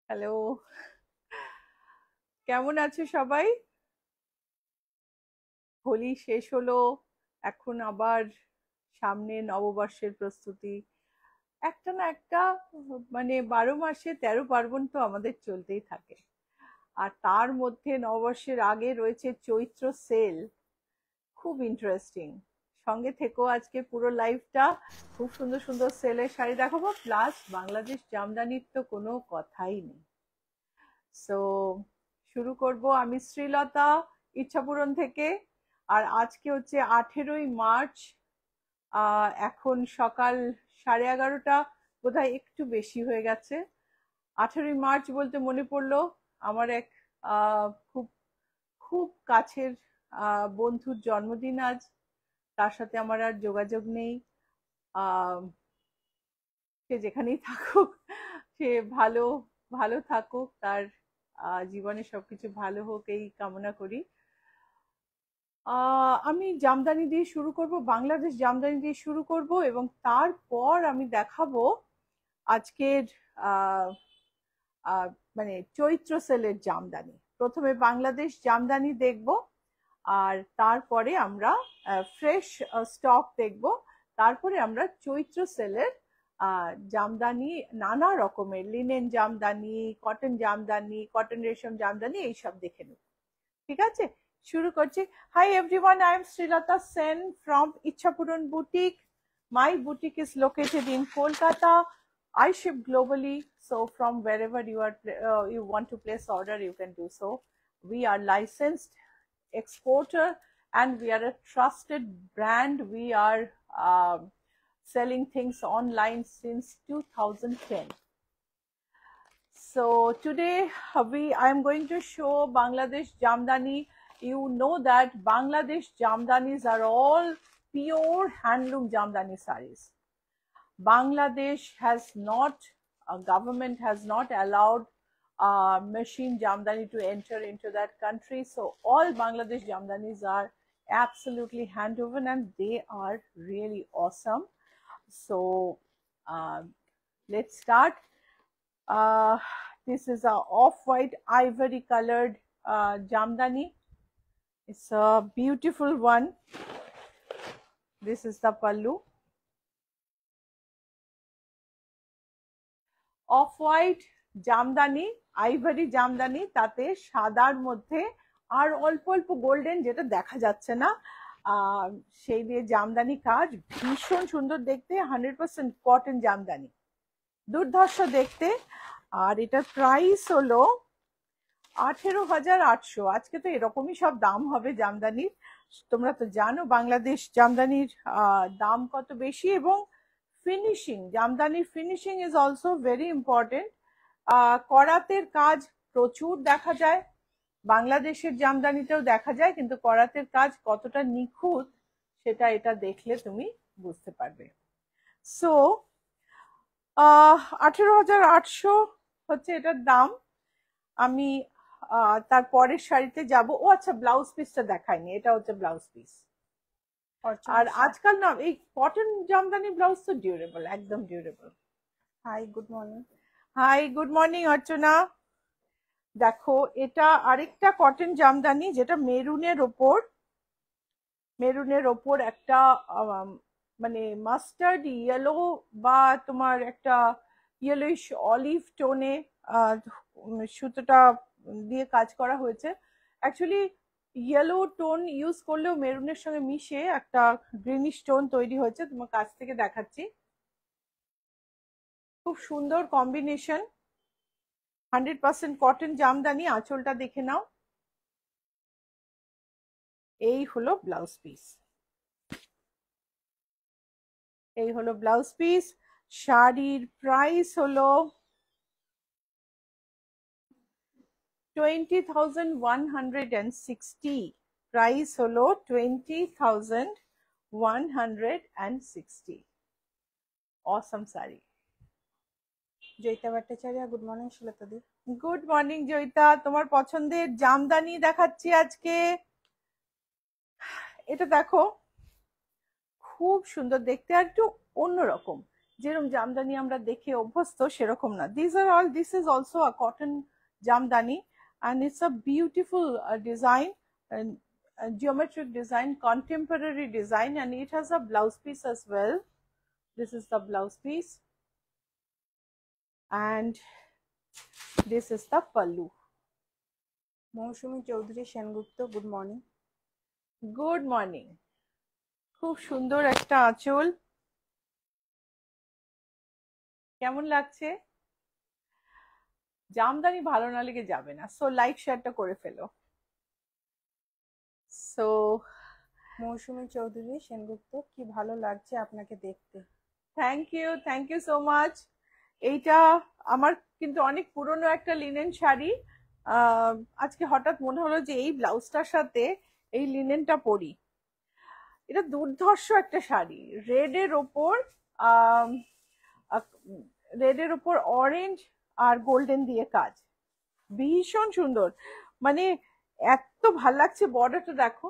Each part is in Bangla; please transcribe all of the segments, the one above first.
হ্যালো, কেমন আছো সবাই? হোলি শেষ হলো, এখন আবার সামনে নববর্ষের প্রস্তুতি। একটা না একটা, মানে 12 মাসে 13 পার্বণ তো আমাদের চলতেই থাকে। আর তার মধ্যে নববর্ষের আগে রয়েছে চৈত্র সেল, খুব ইন্টারেস্টিং। সঙ্গে থেকো আজকে পুরো লাইফটা, খুব সুন্দর সুন্দর সেলের শাড়ি দেখাবো, প্লাস বাংলাদেশ জামদানির তো কোনো কথাই নেই। সো শুরু করব, আমি শ্রীলতা, ইচ্ছাপুরন থেকে। আর আজকে হচ্ছে 18ই মার্চ, এখন সকাল 11:30, বোধহয় একটু বেশি হয়ে গেছে। 18ই মার্চ বলতে মনে পড়লো আমার এক খুব খুব কাছের বন্ধুর জন্মদিন আজ। তার সাথে আমার আর যোগাযোগ নেই। আহ সে যেখানেই থাকুক, সে ভালো ভালো থাকুক, তার জীবনে সবকিছু ভালো হোক এই কামনা করি। আমি জামদানি দিয়ে শুরু করব, বাংলাদেশ জামদানি দিয়ে শুরু করব, এবং তারপর আমি দেখাবো আজকের আহ, আহ, মানে চৈত্র সেলের জামদানি। প্রথমে বাংলাদেশ জামদানি দেখব, আর তারপরে আমরা ফ্রেশ স্টক দেখব। তারপরে আমরা চৈত্র সেলের জামদানি, নানা রকমের linen jamdani, cotton jamdani, cotton রেশম জামদানি এইসব দেখে নেব। ঠিক আছে, শুরু করছি। Hi everyone, I am Srilata Sen from Ichhapuran Boutique. My boutique is located in Kolkata. I ship globally, so from wherever you want to place order, you can do so. We are licensed exporter, and we are a trusted brand. We are selling things online since 2010. So today I am going to show Bangladesh Jamdani. You know that Bangladesh Jamdanis are all pure handloom Jamdani sarees. Bangladesh has not, government has not allowed machine Jamdani to enter into that country. So all Bangladesh Jamdanis are absolutely hand woven, and they are really awesome. So let's start. Uh, this is a off-white ivory colored jamdani. It's a beautiful one. This is the pallu. Off-white Jamdani, ivory Jamdani, তাতে সাদার মধ্যে আর অল্প অল্প গোল্ডেন, যেটা দেখা যাচ্ছে না, সেই দিয়ে জামদানি কাজ। ভীষণ সুন্দর দেখতে, 100% কটন জামদানি, দুর্ধর্ষ দেখতে। আর এটার প্রাইস হলো 18,800। আজকে তো এরকমই সব দাম হবে জামদানির। তোমরা তো জানো বাংলাদেশ জামদানির দাম কত বেশি। এবং ফিনিশিং, জামদানির finishing is also very important. করাতের কাজ প্রচুর দেখা যায়, বাংলাদেশের জামদানিতেও দেখা যায়, কিন্তু করাতের কাজ কতটা নিখুঁত সেটা এটা দেখলে তুমি বুঝতে পারবে। সো 18,800 হচ্ছে এটার দাম। আমি তার পরের শাড়িতে যাব। ও আচ্ছা, ব্লাউজ পিসটা দেখাইনি, এটা হচ্ছে ব্লাউজ পিস। আর আজকাল না এই কটন জামদানি ব্লাউজ তো ডিউরেবল, একদম durable. Hi good morning. Hi good morning Archana. দেখো, এটা আরেকটা কটন জামদানি, যেটা মেরুনের ওপর একটা মানে মাস্টার্ড ইয়েলো, বা তোমার একটা ইয়েলোইশ অলিভ টোনে সুতোটা দিয়ে কাজ করা হয়েছে। অ্যাকচুয়ালি ইয়েলো টোন ইউজ করলেও মেরুনের সঙ্গে মিশে একটা গ্রিনিশ টোন তৈরি হয়েছে। তোমার কাছ থেকে দেখাচ্ছি, খুব সুন্দর কম্বিনেশন। 100% কটন জামদানি। আঁচলটা দেখে নাও। এই হলো ব্লাউজ পিস, এই হলো ব্লাউজ পিস। শাড়ির প্রাইস হলো 20,160। প্রাইস হলো 20,160। অসম sari. Joyita Bhattacharya, good morning Srilata di. Good morning Joyita, তোমার পছন্দের জামদানি দেখাচ্ছি আজকে। এটা দেখো, খুব সুন্দর দেখতে, আর একটু অন্যরকম। যেরকম জামদানি আমরা দেখে অভ্যস্ত সেরকম না। This is also a cotton Jamdani, and it's a beautiful design, and geometric design, contemporary design, and it has a blouse piece as well. This is the blouse piece, and this is the pallu. Mousumi Chowdhury Sengupta, good morning. Good morning. খুব সুন্দর একটা আঁচল, কেমন লাগছে? জামদানি ভালো না লেগে যাবে না, সো লাইক শেয়ারটা করে ফেলো। সো মৌসুমী চৌধুরী সেনগুপ্ত, কি ভালো লাগছে আপনাকে দেখতে। Thank you so much. এইটা আমার কিন্তু অনেক পুরনো একটা লিনেন শাড়ি, আজকে হঠাৎ মনে হলো যে এই ব্লাউজটার সাথে এই লিনেনটা পরি। এটা দুর্ধর্ষ একটা শাড়ি, রেডের ওপর অরেঞ্জ আর গোল্ডেন দিয়ে কাজ, ভীষণ সুন্দর, মানে এত ভাল লাগছে। বর্ডারটা দেখো।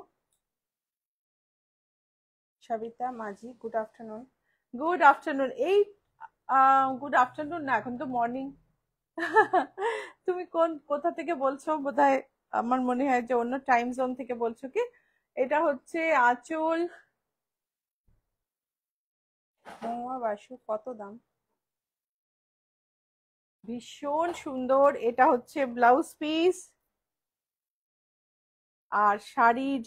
সবিতা মাঝি, গুড আফটারনুন। Good afternoon. এই গুড আফটারনুন না, এখন তো মর্নিং। তুমি কোথা থেকে বলছো? বোধহয় আমার মনে হয় যে অন্য টাইম জোন থেকে বলছো কি? এটা হচ্ছে আঁচল। মহুয়া বাসু, কত দাম? ভীষণ সুন্দর। এটা হচ্ছে ব্লাউজ পিস, আর শাড়ির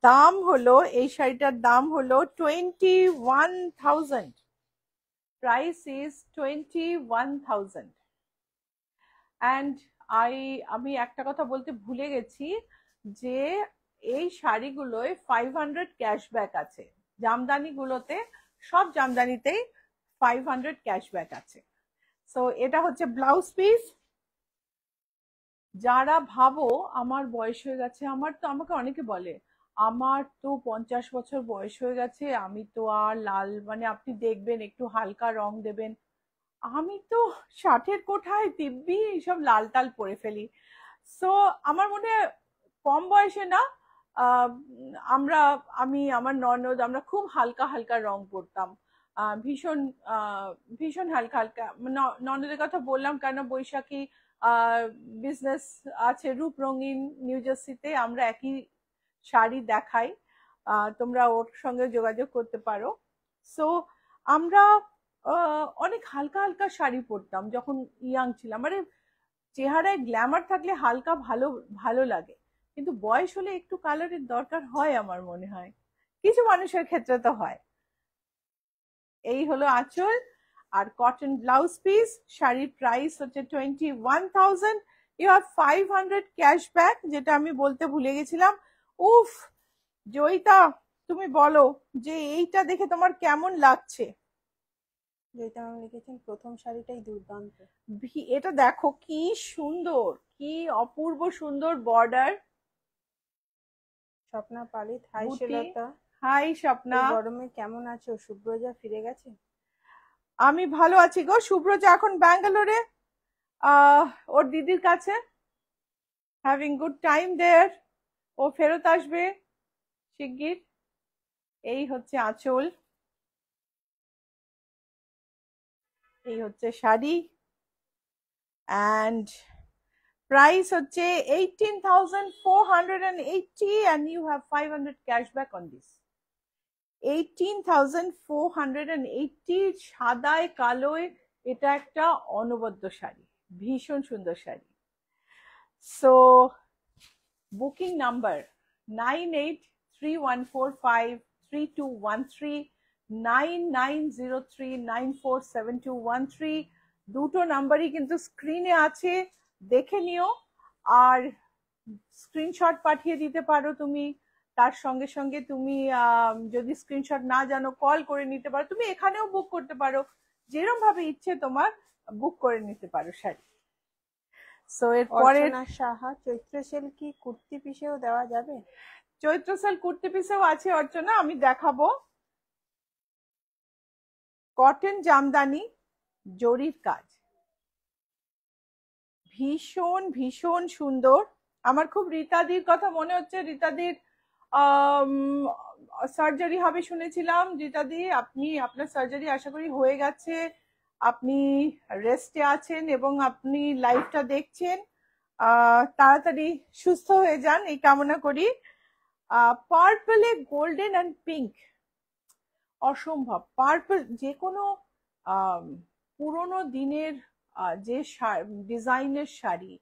দাম হলো, এই শাড়িটার দাম হলো 21,000। Price is 21,000। অ্যান্ড আমি একটা কথা বলতে ভুলে গেছি যে এই শাড়িগুলোয় 500 ক্যাশব্যাক আছে। জামদানিগুলোতে, সব জামদানিতেই 500 ক্যাশব্যাক আছে। সো এটা হচ্ছে ব্লাউজ পিস। যারা ভাবো আমার বয়স হয়ে গেছে, আমাকে অনেকে বলে আমার তো 50 বছর বয়স হয়ে গেছে, আমি তো আর লাল, মানে আপনি দেখবেন একটু হালকা রং দেবেন, আমি তো 60-এর কোঠায় দিব্যি এইসব লাল টাল পরে ফেলি। সো আমার মনে হয় কম বয়সে না, আহ, আমার ননদ, আমরা খুব হালকা হালকা রং পরতাম, ভীষণ ভীষণ হালকা হালকা। ননদের কথা বললাম কেন, বৈশাখী বিজনেস আছে রূপরঙিন নিউ জার্সিতে, আমরা একই শাড়ি দেখাই, তোমরা ওর সঙ্গে যোগাযোগ করতে পারো। সো আমরা অনেক হালকা হালকা শাড়ি পরতাম যখন ইয়াং ছিলাম। মানে চেহারায় গ্ল্যামার থাকলে হালকা ভালো ভালো লাগে, কিন্তু বয়স হলে একটু কালারের দরকার হয় আমার মনে হয়, কিছু মানুষের ক্ষেত্রে তো হয়। এই হলো আঁচল আর কটন ব্লাউজ পিস। শাড়ির প্রাইস হচ্ছে 21,000। ইউ হ্যাভ 500 ক্যাশব্যাক, যেটা আমি বলতে ভুলে গেছিলাম। উফ জয়িতা, তুমি বলো যে এইটা দেখে তোমার কেমন লাগছে? জয়িতা ম্যাম লিখেছেন প্রথম শাড়িটাই দুর্দান্ত। এটা দেখো কি সুন্দর, কি অপূর্ব সুন্দর বর্ডার। স্বপ্না পালিত, হাই বুটি। শ্রীলতা। হাই স্বপ্না। এই গরমে কেমন আছো? শুভ্রজা ফিরে গেছে? আমি ভালো আছি গো। শুভ্রজা এখন ব্যাঙ্গালোরে, ওর দিদির কাছে, হ্যাভিং গুড টাইম দেয়ার। ও ফেরত আসবে শিগগির। এই হচ্ছে আঁচল, এই হচ্ছে শাড়ি, অ্যান্ড প্রাইস হচ্ছে 18,480, and you have 500 cashback on this. 18,480 সাদায় কালোয়, এটা একটা অনবদ্য শাড়ি, ভীষণ সুন্দর শাড়ি। So booking number 9831453213, 9903947213। দুটো নাম্বারই কিন্তু স্ক্রিনে আছে, দেখে নিও। আর স্ক্রিনশট পাঠিয়ে দিতে পারো তুমি, তার সঙ্গে সঙ্গে তুমি যদি স্ক্রিনশট না জানো কল করে নিতে পারো, তুমি এখানেও বুক করতে পারো, যেরকম ভাবে ইচ্ছে তোমার বুক করে নিতে পারো শাড়ি। সো এরপরে সাহা, চৈত্র সেল কি কুর্তি পিসেও দেওয়া যাবে? চৈত্র সেল কুর্তি পিসেও আছে অর্চনা, আমি দেখাবো। কটন জামদানি, জরির কাজ, ভীষণ ভীষণ সুন্দর। আমার খুব রীতাদির কথা মনে হচ্ছে, রীতাদির সার্জারি হবে শুনেছিলাম, যেটা দিয়ে আপনি আপনার সার্জারি আশা করি হয়ে গেছে, আপনি রেস্টে আছেন এবং আপনি লাইভটা দেখছেন। তাড়াতাড়ি সুস্থ হয়ে যান এই কামনা করি। পার্পলে গোল্ডেন অ্যান্ড পিঙ্ক, অসম্ভব। পার্পল যে কোনো পুরোনো দিনের যে ডিজাইনের শাড়ি,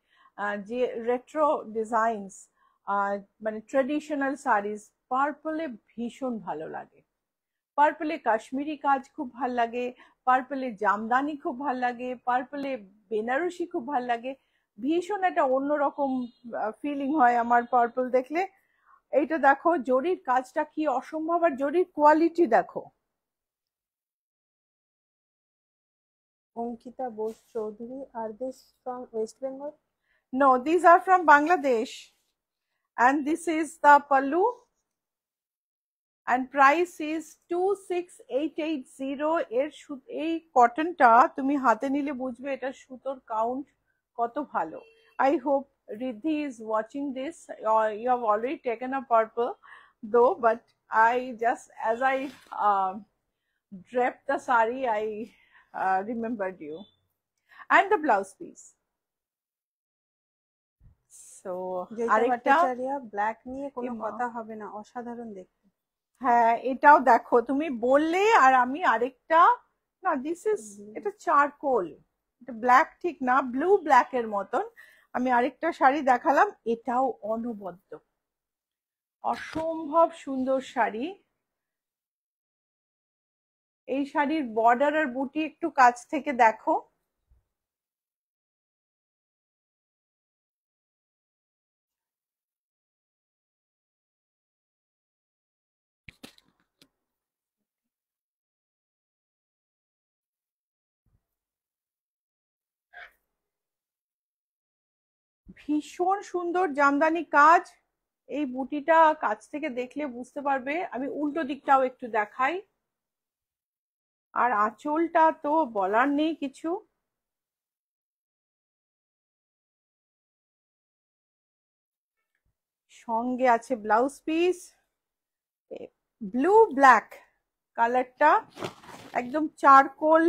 যে রেট্রো ডিজাইনস, মানে ট্রেডিশনাল শাড়িজ, পার্পলে ভীষণ ভালো লাগে। পার্পলে কাশ্মীরি কাজ খুব ভাল লাগে, পার্পলে জামদানি খুব ভাল লাগে, পার্পলে বেনারসি খুব ভাল লাগে। ভীষণ একটা অন্যরকম ফিলিং হয় আমার পার্পল দেখলে। এইটা দেখো জরির কাজটা কি অসম্ভব, আর জরির কোয়ালিটি দেখো। Ankita Bose Chowdhury, are this from West Bengal? No, these are from Bangladesh, and this is the pallu, and price is 26880। এর এই কটনটা তুমি হাতে নিলে বুঝবে এটা সুতোর কাউন্ট কত ভালো। I hope Riddhi is watching this, or you have already taken a purple though, but I just, as I draped the sari, I remembered you. And the blouse piece. So Joyita আরেকটা, ভট্টাচার্য, ব্ল্যাক নিয়ে কোনো এমা। কথা হবে না, অসাধারণ দেখতে। হ্যাঁ এটাও দেখো, তুমি বললে আর আমি আরেকটা, না দিস ইজ, এটা চারকোল, এটা ব্ল্যাক ঠিক না, ব্লু ব্ল্যাক এর মতন। আমি আরেকটা শাড়ি দেখালাম, এটাও অনবদ্য, অসম্ভব সুন্দর শাড়ি। এই শাড়ির বর্ডার আর বুটি একটু কাছ থেকে দেখো। ভীষণ সুন্দর জামদানি কাজ। এই বুটিটা কাছ থেকে দেখলে বুঝতে পারবে। আমি উল্টো দিকটাও একটু দেখাই। আর আঁচলটা তো বলার নেই কিছু। সঙ্গে আছে ব্লাউজ পিস, ব্লু ব্ল্যাক কালারটা, একদম চারকোল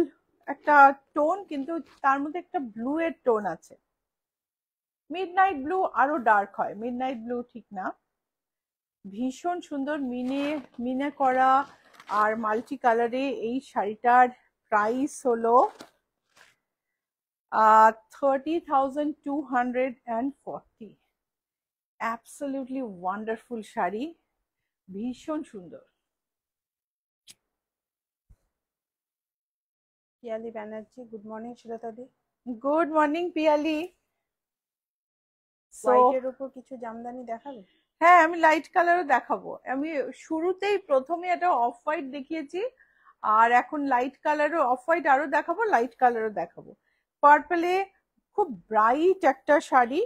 একটা টোন, কিন্তু তার মধ্যে একটা ব্লু এর টোন আছে। মিডনাইট ব্লু আরো ডার্ক হয়, মিডনাইট ব্লু ঠিক না। ভীষণ সুন্দর মিনে মিনে করা আর মাল্টি কালারে এই শাড়িটার প্রাইস হলো 30,240। অ্যাবসলিউটলি ওয়ান্ডারফুল শাড়ি, ভীষণ সুন্দর। Piyali Banerjee, good morning Srilata di. Good morning Piyali. হোয়াইটের উপর কিছু জামদানি দেখাবে? হ্যাঁ আমি লাইট কালারও দেখাবো। আমি শুরুতেই প্রথমে একটা অফ হোয়াইট দেখিয়েছি, আর এখন লাইট কালারও, অফ হোয়াইট আরো দেখাবো, লাইট কালারও দেখাবো। পার্পলে খুব ব্রাইট একটা শাড়ি,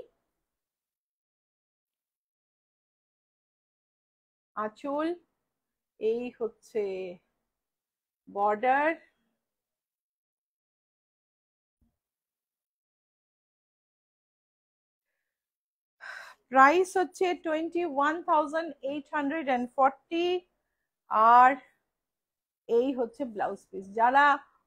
আঁচল, এই হচ্ছে বর্ডার, প্রাইস হচ্ছে 21,840। আর এই হচ্ছে ব্লাউজ পিস। যারা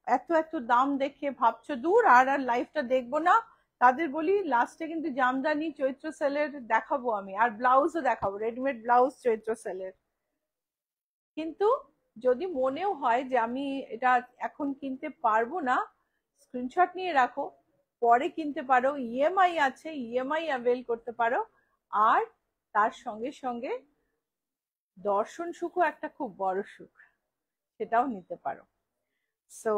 এত এত দাম দেখে ভাবছো দূর আর আর লাইফটা দেখবো না, তাদের বলি লাস্টে কিন্তু জামদানি চৈত্র সেলের দেখাবো আমি, আর ব্লাউজও দেখাবো, রেডিমেড ব্লাউজ চৈত্র সেলের। কিন্তু যদি মনেও হয় যে আমি এটা এখন কিনতে পারবো না, স্ক্রিনশট নিয়ে রাখো, পরে কিনতে পারো, ইএমআই আছে, ইএমআই অ্যাভেল করতে পারো। আর তার সঙ্গে সঙ্গে দর্শন সুখও একটা খুব বড় সুখ, সেটাও নিতে পারো। সো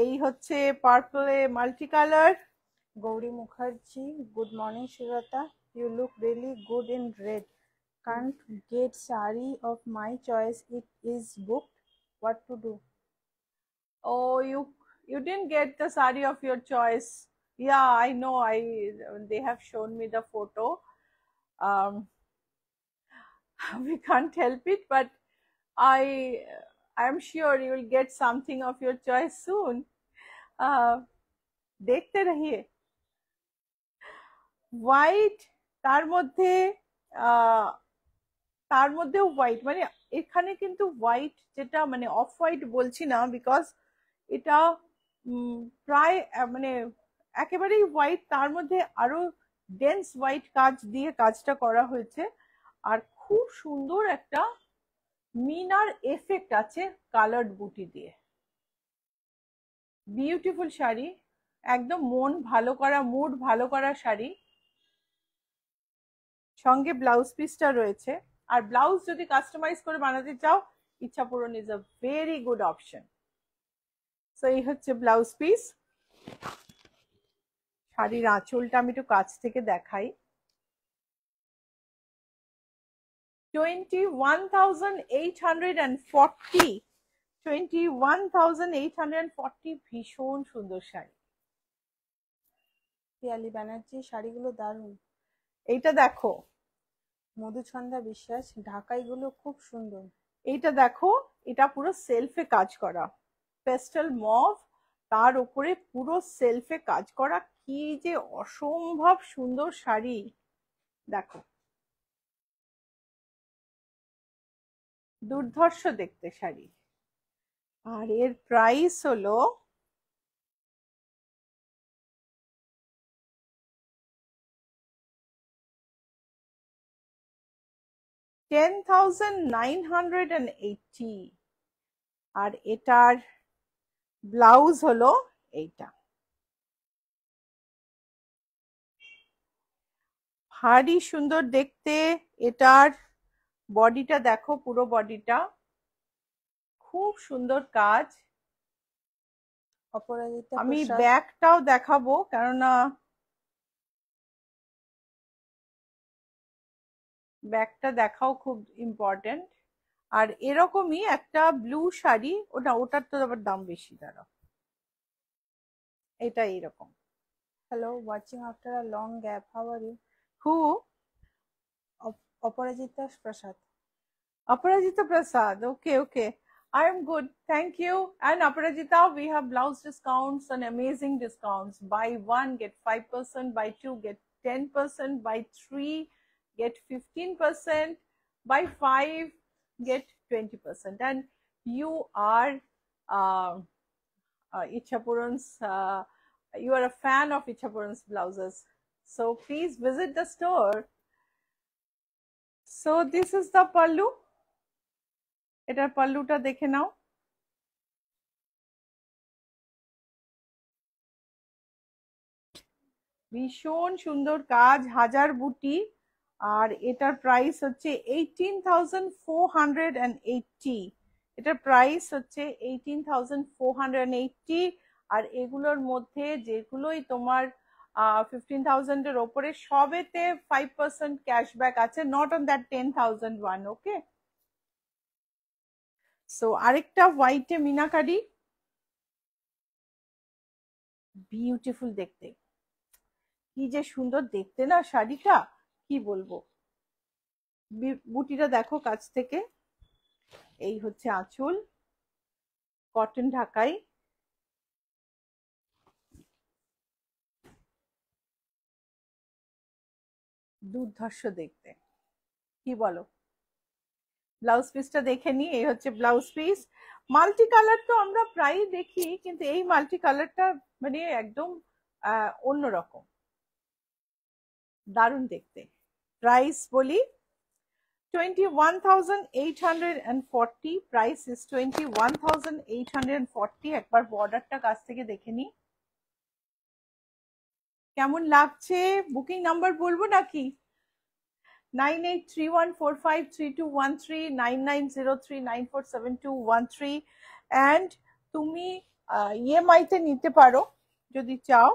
এই হচ্ছে পার্পলে multi colour. Gauri Mukherjee, good morning Srilata, you look really good in red, can't get sari of my choice, it is booked, what to do? Oh, you didn't get the sari of your choice. Yeah, I know. They have shown me the photo. Um, we can't help it, but I'm sure you will get something of your choice soon. देखते रहिए। হোয়াইট, তার মধ্যে তার মধ্যেও হোয়াইট, মানে এখানে কিন্তু হোয়াইট যেটা মানে অফ হোয়াইট বলছি না, বিকজ এটা প্রায় মানে একেবারেই হোয়াইট, তার মধ্যে আরো ডেন্স হোয়াইট কাজ দিয়ে কাজটা করা হয়েছে। আর খুব সুন্দর একটা মিনার এফেক্ট আছে কালার্ড বুটি দিয়ে। বিউটিফুল শাড়ি, একদম মন ভালো করা, মুড ভালো করা শাড়ি। সঙ্গে ব্লাউজ পিসটা রয়েছে, আর ব্লাউজ যদি কাস্টমাইজ করে বানাতে চাও, Ichhapuran is a very good option. So এই হচ্ছে ব্লাউজ পিস। শাড়ির আঁচলটা আমি একটু কাছ থেকে দেখাই। 21,840, 21,840, ভীষণ সুন্দর শাড়ি। পিয়ালি ব্যানার্জি শাড়িগুলো দারুণ। এইটা দেখো, মধুছন্দা বিশ্বাস, ঢাকাইগুলো খুব সুন্দর। এইটা দেখো, এটা পুরো সেলফে কাজ করা, পেস্টেল মভ, তার উপরে পুরো সেলফে কাজ করা, কি যে অসম্ভব সুন্দর শাড়ি। দেখো, দুর্ধর্ষ দেখতে শাড়ি। আর এর প্রাইস হলো 10,980। আর এটার ব্লাউজ হলো এইটা। ভারী সুন্দর দেখতে। এটার বডিটা দেখো, পুরো বডিটা খুব সুন্দর কাজ। অপরাজিতা আমি প্রসাদ, ব্যাকটাও দেখাবো, কেননা ব্যাকটা দেখাও খুব ইম্পর্টেন্ট। আর এরকমই একটা ব্লু শাড়ি, ওটার তো আবার দাম বেশি, দাঁড়াও, এটা এইরকম। Hello, watching after a long gap, how are you? হু? Aparajita Prasad. Aparajita Prasad. Okay, okay. I am good. Thank you. And Aparajita, we have blouse discounts and amazing discounts. Buy one, get 5%. Buy two, get 10%. Buy three, get 15%. Buy five, get 20%. And you are Ichapuran's, you are a fan of Ichapuran's blouses. So please visit the store. So this is the pallu. এটার পাল্লুটা দেখে নাও। ভীষণ সুন্দর কাজ, হাজার বুটি। আর এটার প্রাইস হচ্ছে 18,480। এটার প্রাইস হচ্ছে 18,480। আর এগুলোর মধ্যে যেগুলোই তোমার 15,000 এর ওপরে, সবেতে 5% ক্যাশব্যাক আছে, not on that 10,000 one. Okay, so আরেকটা হোয়াইটে মিনাকারি, বিউটিফুল দেখতে, কি যে সুন্দর দেখতে না শাড়িটা, কি বলবো। বুটিটা দেখো কাছ থেকে। এই হচ্ছে আঁচল, কটন ঢাকাই। দুর্ধর্ষ দেখতে, কি বলো। ব্লাউজ পিসটা দেখে নি, এই হচ্ছে ব্লাউজ পিস। মাল্টি কালার তো আমরা প্রায়ই দেখি, কিন্তু এই মাল্টি কালারটা মানে একদম অন্যরকম, দারুণ দেখতে। প্রাইস বলি 21,840। Price is 21,840। একবার বর্ডারটা কাছ থেকে দেখে নি, কেমন লাগছে। বুকিং নাম্বার বলবো নাকি? 9831453213, 9903947213। অ্যান্ড তুমি ইএমআই তে নিতে পারো যদি চাও।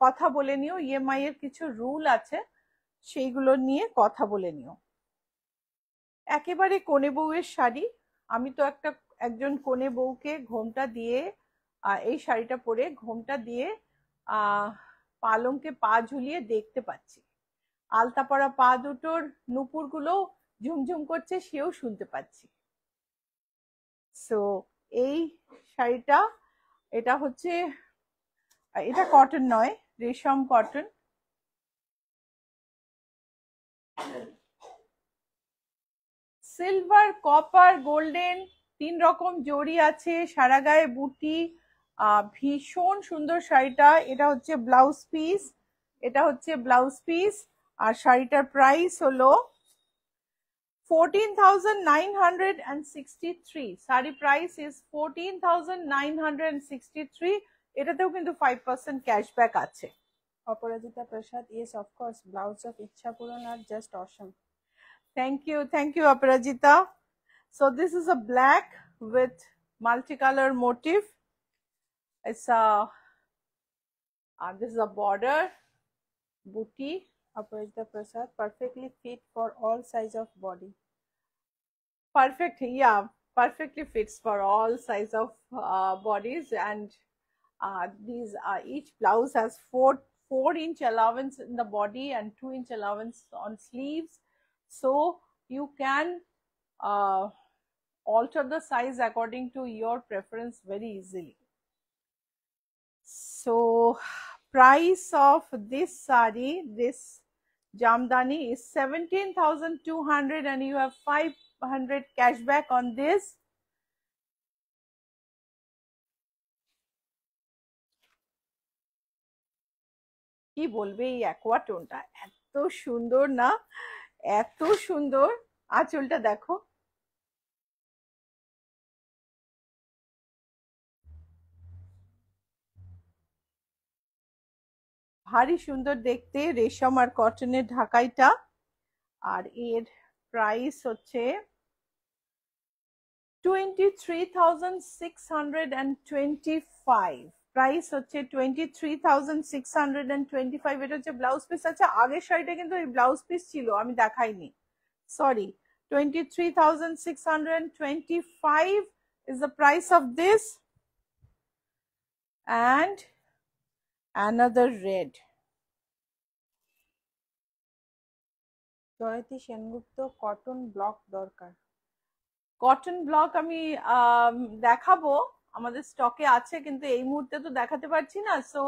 কথা বলে নিও, ইএমআই এর কিছু রুল আছে, সেইগুলো নিয়ে কথা বলে নিও। একেবারে কোণে বউয়ের শাড়ি। আমি তো একজন কোণে বউকে ঘোমটা দিয়ে, এই শাড়িটা পরে ঘোমটা দিয়ে পালঙ্কে পা ঝুলিয়ে দেখতে পাচ্ছি। আলতা পরা পা দুটোর নুপুর গুলো ঝুমঝুম করছে, সেও শুনতে পাচ্ছি। সো এই শাড়িটা, এটা হচ্ছে, এটা কটন নয়, রেশম কটন। সিলভার, কপার, গোল্ডেন 3 রকম জড়ি আছে, সারা গায়ে বুটি। ভীষণ সুন্দর শাড়িটা। এটা হচ্ছে ব্লাউজ পিস, এটা হচ্ছে ব্লাউজ পিস। আর শাড়িটার প্রাইস হলো 14,963। Sari price is 14,963। এটাতেও কিন্তু 5% ক্যাশব্যাক আছে। Aparajita Prasad, yes, of course. Blouse of Ichhapuran are just awesome. Thank you, Aparajita. So this is a black with multicolor motif. It's a this is a border booty. Aparajita Prasad, perfectly fit for all size of body. Perfect, yeah, perfectly fits for all size of bodies. And these each blouse has 4-inch allowance in the body and 2-inch allowance on sleeves, so you can alter the size according to your preference very easily. So price of this sari, this jamdani, is 17,200 and you have 500 cashback on this. কি বলবে এই অ্যাকোয়া টোনটা, এত সুন্দর না, এত সুন্দর। আঁচলটা দেখো, ভারী সুন্দর দেখতে, রেশম আর কটনের ঢাকাইটা। আর এর প্রাইস হচ্ছে 23,625। প্রাইস হচ্ছে 23,625। এটা হচ্ছে ব্লাউজ পিস। আচ্ছা, আগের শাড়িটা কিন্তু এই ব্লাউজ পিস ছিল, আমি দেখাইনি, sorry. 23,625 is the price of this. And another red. Jayati Sengupta, cotton block দরকার। কটন ব্লক আমি দেখাবো, আমাদের স্টকে আছে, কিন্তু এই মুহূর্তে তো দেখাতে পারছি না। সো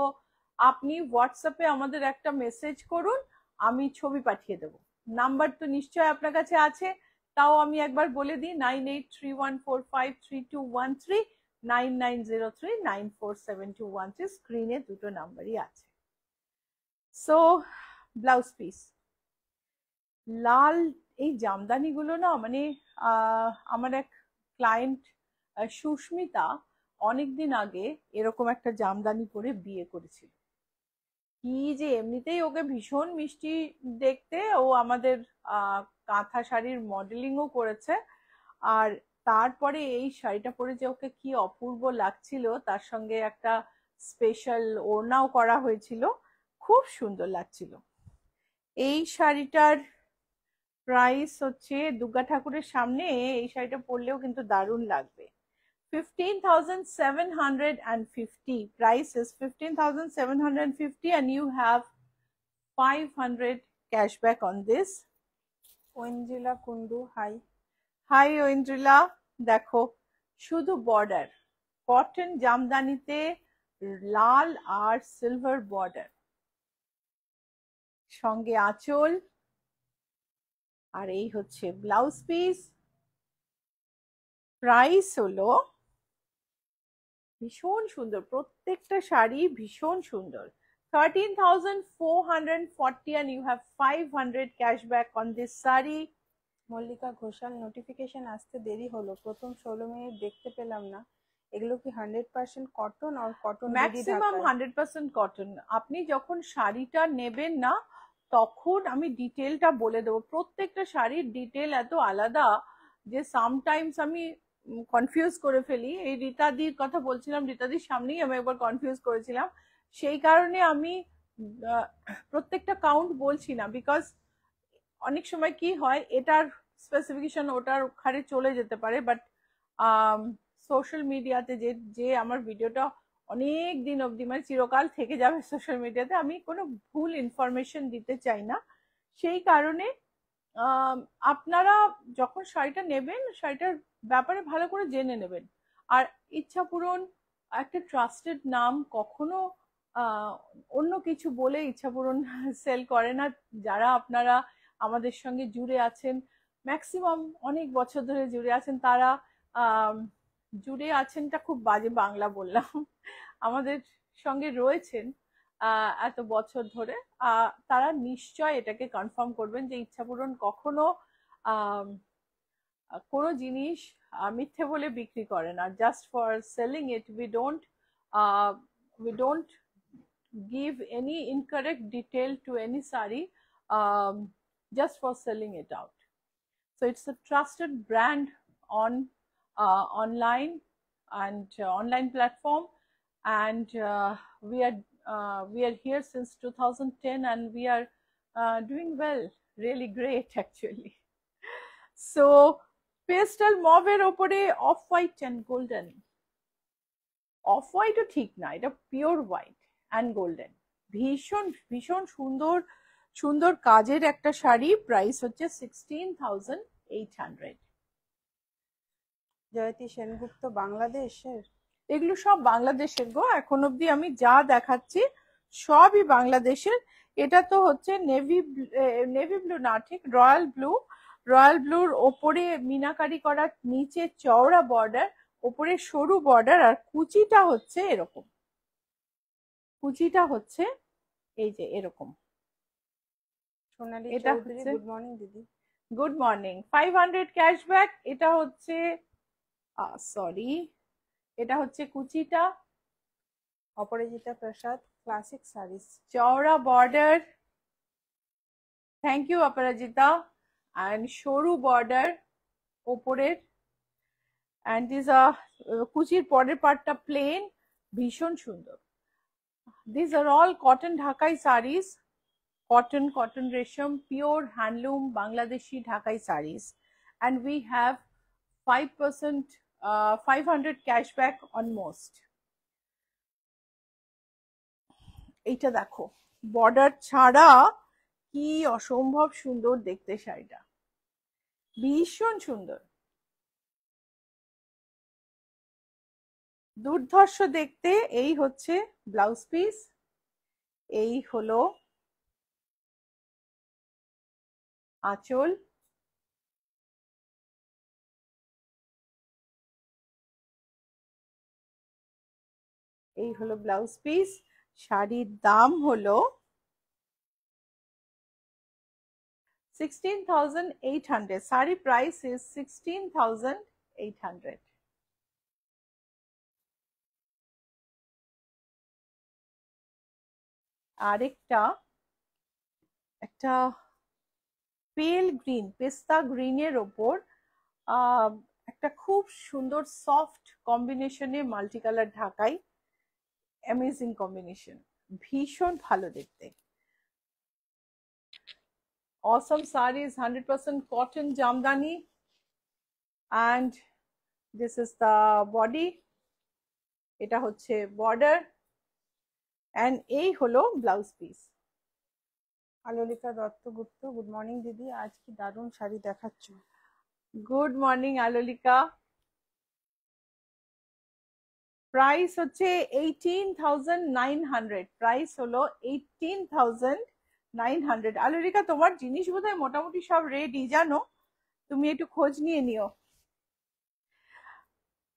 আপনি হোয়াটসঅ্যাপে আমাদের একটা মেসেজ করুন, আমি ছবি পাঠিয়ে দেব। নাম্বার তো নিশ্চয় আপনার কাছে আছে, তাও আমি একবার বলে দিই, 9831453213, 9903947213। স্ক্রিনে দুটো নাম্বারই আছে। সো ব্লাউজ পিস, লাল এই জামদানি গুলো না, মানে আমার এক ক্লায়েন্ট সুস্মিতা অনেকদিন আগে এরকম একটা জামদানি পরে বিয়ে করেছিল। কি যে, এমনিতেই ওকে ভীষণ মিষ্টি দেখতে, ও আমাদের কাঁথা শাড়ির মডেলিংও করেছে। আর তারপরে এই শাড়িটা পরে যে ওকে কি অপূর্ব লাগছিল, তার সঙ্গে একটা স্পেশাল ওড়নাও করা হয়েছিল, খুব সুন্দর লাগছিল। এই শাড়িটার প্রাইস হচ্ছে, দুর্গা ঠাকুরের সামনে এই শাড়িটা পরলেও কিন্তু দারুণ লাগবে, 15,750। Price is 15,750 and you have 500 cashback on this. Aindrila Kundu, hi. Hi Aindrila, দেখো শুধু বর্ডার, কটন জামদানিতে লাল আর সিলভার বর্ডার, সঙ্গে আঁচল, আর এই হচ্ছে ব্লাউজ পিস। প্রাইস হলো ভীষণ সুন্দর, প্রত্যেকটা শাড়ি ভীষণ সুন্দর, 13,440 and you have 500 cashback on this saree. Mallika Ghoshal, notification আসতে দেরি হলো, প্রথম 16 মিনিট দেখতে পেলাম না, এগুলো কি 100% কটন? আর কটন ম্যাক্সিমাম 100% কটন। আপনি যখন শাড়িটা নেবেন না, তখন আমি ডিটেলটা বলে দেবো। প্রত্যেকটা শাড়ির ডিটেল এত আলাদা যে সামটাইমস আমি কনফিউজ করে ফেলি। এই রীতাদির কথা বলছিলাম, রীতাদির সামনেই আমি একবার কনফিউজ করেছিলাম, সেই কারণে আমি প্রত্যেকটা কাউন্ট বলছি না। বিকজ অনেক সময় কি হয়, এটার স্পেসিফিকেশন ওটার ওখানে চলে যেতে পারে, বাট সোশ্যাল মিডিয়াতে যে আমার ভিডিওটা অনেক দিন অবধি, মানে চিরকাল থেকে যাবে সোশ্যাল মিডিয়াতে, আমি কোনো ভুল ইনফরমেশন দিতে চাই না। সেই কারণে আপনারা যখন শাড়িটা নেবেন, শাড়িটার ব্যাপারে ভালো করে জেনে নেবেন। আর ইচ্ছাপূরণ একটা ট্রাস্টেড নাম, কখনো অন্য কিছু বলে ইচ্ছাপূরণ সেল করে না। যারা আপনারা আমাদের সঙ্গে জুড়ে আছেন, ম্যাক্সিমাম অনেক বছর ধরে জুড়ে আছেন তারা। জুড়ে আছেনটা খুব বাজে বাংলা বললাম, আমাদের সঙ্গে রয়েছেন এত বছর ধরে। তারা নিশ্চয় এটাকে কনফার্ম করবেন যে ইচ্ছাপূরণ কখনো কোনো জিনিস মিথ্যে বলে বিক্রি করে না। Just for selling it we don't give any incorrect detail to any sari just for selling it out. So it's a trusted brand on online and online platform, and we are here since 2010, and we are doing well, really great actually. So pastel mauve er opore off white and golden, off white ও ঠিক না, এটা পিওর হোয়াইট অ্যান্ড গোল্ডেন। ভীষণ ভীষণ সুন্দর সুন্দর কাজের একটা শাড়ি। প্রাইস হচ্ছে 16,800। জয়তী সেনগুপ্ত বাংলাদেশের? এগুলো সব বাংলাদেশের গো, এখন অব্দি আমি যা দেখাচ্ছি সবই বাংলাদেশের। এটা তো হচ্ছে নেভি ব্লু না, ঠিক রয়্যাল ব্লু। রয়্যাল ব্লুর ওপরে মিনাকারি করা, নিচে চওড়া বর্ডার, ওপরে সরু বর্ডার, আর কুচিটা হচ্ছে এরকম। কুচিটা হচ্ছে এই যে এরকম। সোনালী এটা চৌধুরী, হচ্ছে গুড মর্নিং দিদি। Good morning. 500 ক্যাশব্যাক। এটা হচ্ছে সরি, এটা হচ্ছে কুচিটা। অপরাজিতা প্রসাদ, ক্লাসিক শাড়িজ। চওড়া border, thank you Aparajita, and সরু বর্ডার ওপরের, অ্যান্ড দিস কুচির পরের পার্টটা প্লেন, ভীষণ সুন্দর। These are all cotton Dhakai sarees, cotton resham, pure handloom Bangladeshi Dhakai sarees, and we have 5% 500 cashback on most. এইটা দেখো, বর্ডার ছাড়া কি অসম্ভব সুন্দর দেখতে শাড়িটা, ভীষণ সুন্দর, দুর্ধর্ষ দেখতে। এই হচ্ছে ব্লাউজ পিস, এই হলো আঁচল, এই হলো ব্লাউজ পিস। শাড়ির দাম হলো 16,800। Sari price is 16,800। আরেকটা একটা পেল গ্রিন, পেস্তা গ্রিনের ওপর একটা খুব সুন্দর সফট কম্বিনেশনে মাল্টি কালার ঢাকাই, অ্যামেজিং কম্বিনেশন, ভীষণ ভালো দেখতে। Awesome sarees, 100% cotton jamdani, and this is the body, এটা হচ্ছে border, and এই হলো blouse piece. Alolika Duttagupta, good morning দিদি, আজ কি দারুণ শাড়ি দেখাচ্ছ। Good morning Alolika. প্রাইস হচ্ছে 18,900, প্রাইস হলো 18,900। আলোলিকা, তোমার জিনিস বোধহয় মোটামুটি সব রেডি, জানো, তুমি একটু খোঁজ নিয়ে নিও।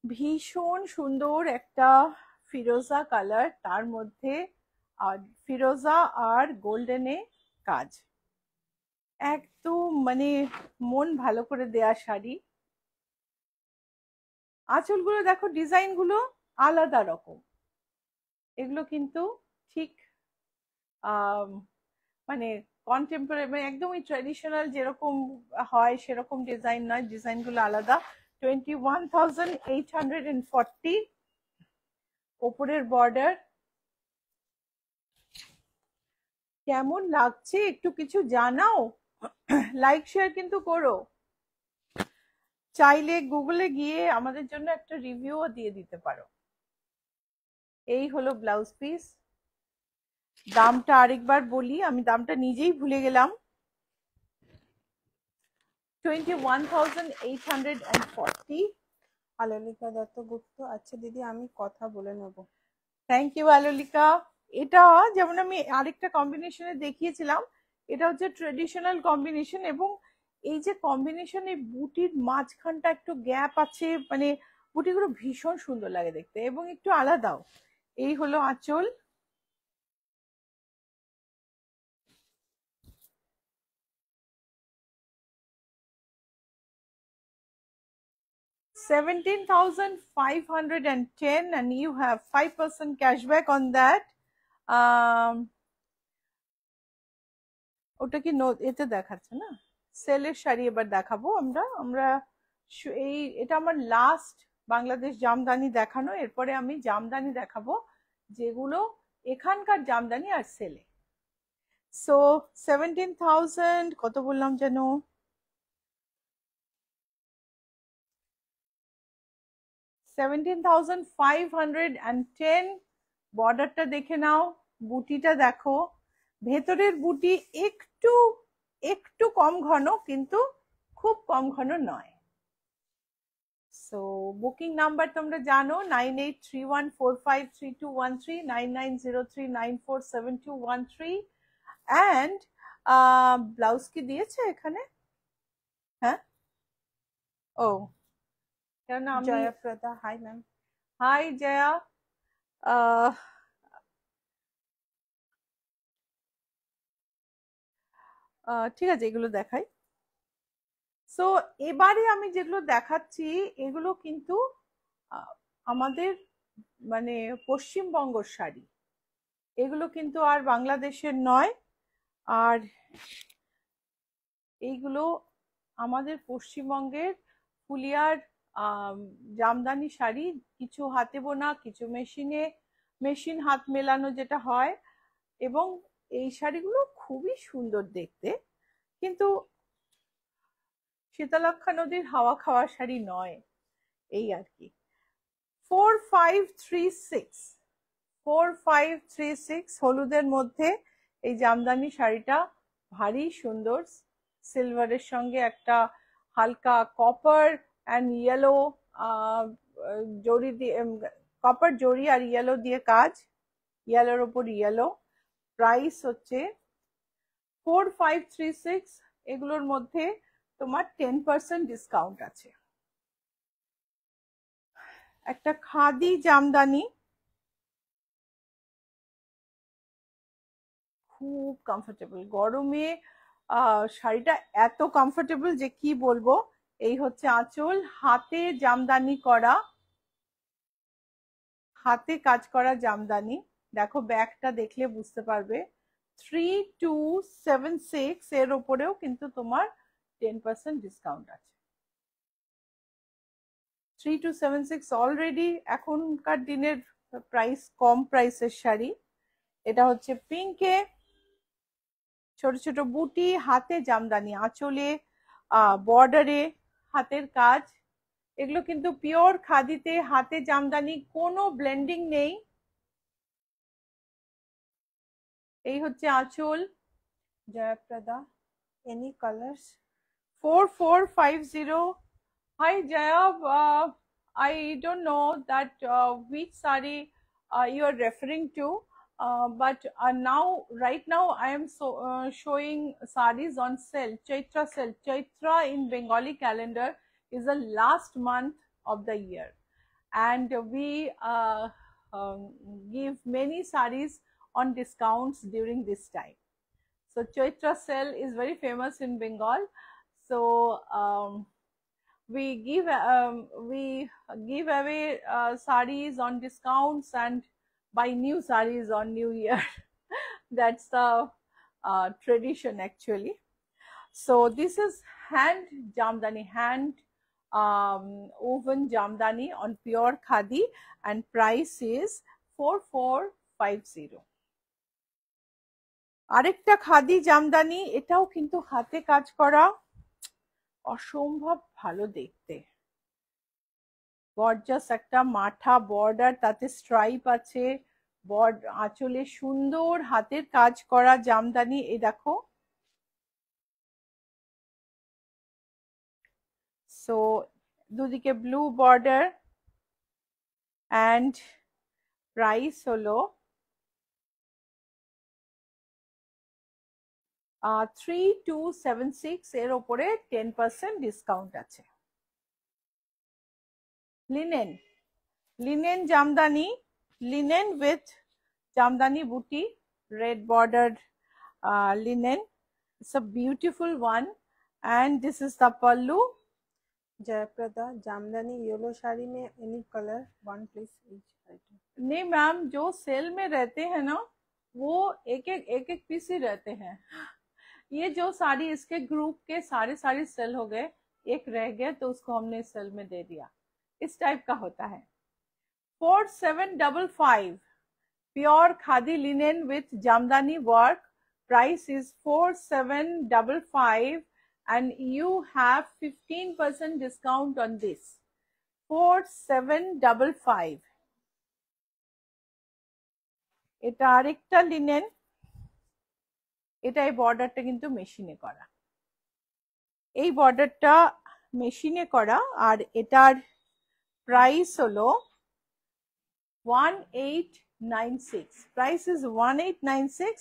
ভীষণ সুন্দর একটা ফিরোজা কালার, তার মধ্যে আর ফিরোজা আর গোল্ডেনে কাজ, একদম মানে মন ভালো করে দেয়া শাড়ি। আঁচলগুলো দেখো, ডিজাইন গুলো আলাদা রকম, এগুলো কিন্তু ঠিক মানে কন্টেম্পোরারি, মানে একদমই ট্রেডিশনাল যেরকম হয় সেরকম ডিজাইন নয়, ডিজাইন গুলো আলাদা। 21,840 ওপরের বর্ডার। কেমন লাগছে একটু কিছু জানাও, লাইক শেয়ার কিন্তু করো। চাইলে গুগলে গিয়ে আমাদের জন্য একটা রিভিউও দিয়ে দিতে পারো। এই হলো ব্লাউজ পিস। দামটা আরেকবার বলি, আমি দামটা নিজেই ভুলে গেলাম। 21,840। আলোলিকা দত্তগুপ্ত, আচ্ছা দিদি আমি কথা বলে নেব। Thank you Alolika. এটা যেমন আমি আরেকটা কম্বিনেশনে দেখিয়েছিলাম, এটা হচ্ছে ট্রেডিশনাল কম্বিনেশন, এবং এই যে কম্বিনেশন, এই বুটির মাঝখানটা একটু গ্যাপ আছে, মানে বুটিগুলো ভীষণ সুন্দর লাগে দেখতে এবং একটু আলাদাও। এই হলো আঁচল। $17,510 and you have 5% cashback on that. ওটা কি এতে দেখাচ্ছে না? সেলের শাড়ি এবার দেখাবো আমরা আমরা এটা আমার লাস্ট বাংলাদেশ জামদানি দেখানো। এরপরে আমি জামদানি দেখাবো যেগুলো এখানকার জামদানি আর সেলে। সো 17,000 কত বললাম যেন, 17,510। বর্ডারটা দেখে নাও, বুটিটা দেখো, ভেতরের বুটি একটু একটু কম ঘন, কিন্তু খুব কম ঘন নয়। সো বুকিং নাম্বার তোমরা জানো, 9831453213, 9903947213। অ্যান্ড ব্লাউজ কি দিয়েছে এখানে? হ্যাঁ, ও কেন আমি, Jayaprada, hi ma'am. High Jaya. ঠিক আছে, এগুলো দেখাই। সো এবারে আমি যেগুলো দেখাচ্ছি এগুলো কিন্তু আমাদের মানে পশ্চিমবঙ্গের শাড়ি, এগুলো কিন্তু আর বাংলাদেশের নয়। আর এইগুলো আমাদের পশ্চিমবঙ্গের ফুলিয়ার জামদানি শাড়ি, কিছু হাতে বোনা, কিছু মেশিন হাত মেলানো যেটা হয়। এবং এই শাড়িগুলো খুবই সুন্দর দেখতে, কিন্তু শীতলক্ষ্যা নদীর হাওয়া খাওয়া শাড়ি নয়, এই আর কি। 4536 হলুদের মধ্যে এই জামদানি শাড়িটা ভারী সুন্দর, সিলভারের সঙ্গে একটা হালকা কপার অ্যান্ড ইয়েলো জড়ি দিয়ে, কপার জড়ি আর ইয়েলো দিয়ে কাজ, ইয়েলোর ওপর ইয়েলো। প্রাইস হচ্ছে 4536। এগুলোর মধ্যে তোমার 10% ডিসকাউন্ট আছে। একটা খাদি জামদানি, খুব কমফোর্টেবল গরমে। শাড়িটা এত কমফোর্টেবল যে কি বলবো। এই হচ্ছে আঁচল, হাতে জামদানি করা, হাতে কাজ করা জামদানি। দেখো ব্যাগটা দেখলে বুঝতে পারবে। 3276 এর ওপরেও কিন্তু তোমার 10% ডিসকাউন্ট আছে। 3276 অলরেডি এখনকার দিনের প্রাইস, কম প্রাইসের শাড়ি। এটা হচ্ছে পিঙ্কে, ছোট ছোট বুটি, হাতে জামদানি, আঁচলে বর্ডারে হাতের কাজ। এগুলো কিন্তু পিওর খাদিতে হাতে জামদানি, কোনো ব্লেন্ডিং নেই। এই হচ্ছে আঁচল। Jayaprada, any colours? 4450। Hi Jaya, I don't know that which sari you are referring to, but now right now I am showing saris on sale, Chaitra sale. Chaitra in Bengali calendar is the last month of the year, and we give many saris on discounts during this time. So Chaitra sale is very famous in Bengal. So we give away saris on discounts and buy new saris on New Year. That's the tradition actually. So this is hand jamdani, hand woven jamdani on pure khadi, and price is 4450. আরেকটা খাদি জামদানি, এটাও কিন্তু হাতে কাজ করা, অসম্ভব ভালো দেখতে। গর্জাস একটা মাঠা বর্ডার, তাতে স্ট্রাইপ আছে, আঁচলে সুন্দর হাতের কাজ করা জামদানি। এই দেখো, সো দুদিকে ব্লু বর্ডার, অ্যান্ড প্রাইস হলো 3276 এর ওপরে 10% ডিসকাউন্ট আছে। Linen Jamdani, linen with Jamdani বুটি, red bordered linen. It's a beautiful one, and this is the pallu. Jayaprada jamdani yellow sari में any colour one please each item. नहीं मैम, जो सेल में रहते हैं ना वो एक एक पीस ही रहते हैं। ये जो साड़ी इसके ग्रुप के सारे सेल हो गए, एक रह गया तो उसको हमने सेल में दे दिया, इस टाइप का होता है। 4755 pure khadi linen with jamdani work, price is 4755 and you have 15% discount on this. 4755। এটা আরেকটা লিনেন, এটা এই বর্ডারটা কিন্তু মেশিনে করা, এই বর্ডারটা মেশিনে করা, আর এটার প্রাইস হলো 1896। প্রাইস ইজ 1896,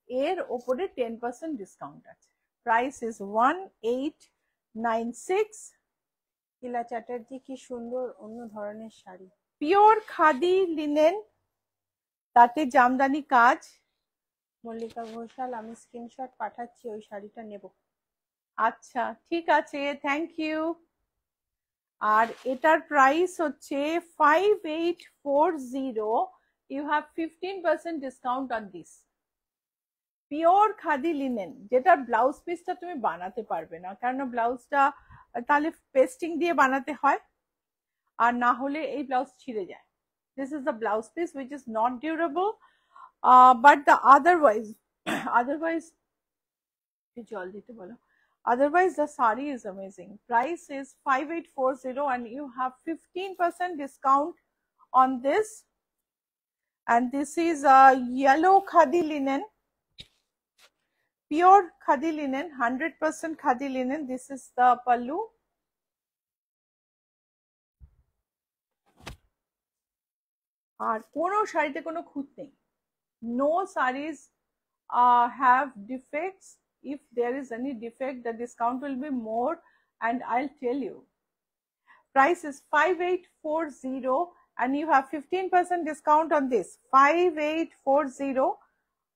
এর ওপরে 10% ডিসকাউন্ট আছে। Price is 1896। ইলা চ্যাটার্জি কি সুন্দর অন্য ধরনের শাড়ি, পিওর খাদি লিনেন, তাতে জামদানি কাজ। মল্লিকা ঘোষাল, আমি স্ক্রিনশট পাঠাচ্ছি, ওই শাড়িটা নেব। আচ্ছা ঠিক আছে, থ্যাংক ইউ। আর এটার প্রাইস হচ্ছে 5840। You have 15% discount on this. Pure khadi linen, যেটা ব্লাউজ পিসটা তুমি বানাতে পারবে না, কারণ ব্লাউজটা তাহলে পেস্টিং দিয়ে বানাতে হয়, আর না হলে এই ব্লাউজ ছিঁড়ে যায়। This is the blouse piece which is not durable, but the otherwise জল দিতে বলো, otherwise the saree is amazing. Price is 5840 and you have 15% discount on this. And this is a yellow khadi linen, pure khadi linen, 100% khadi linen. This is the pallu. আর কোনো শাড়িতে কোনো খুঁত নেই। No sarees have defects. If there is any defect, the discount will be more, and I'll tell you. Price is 5840 and you have 15% discount on this. 5840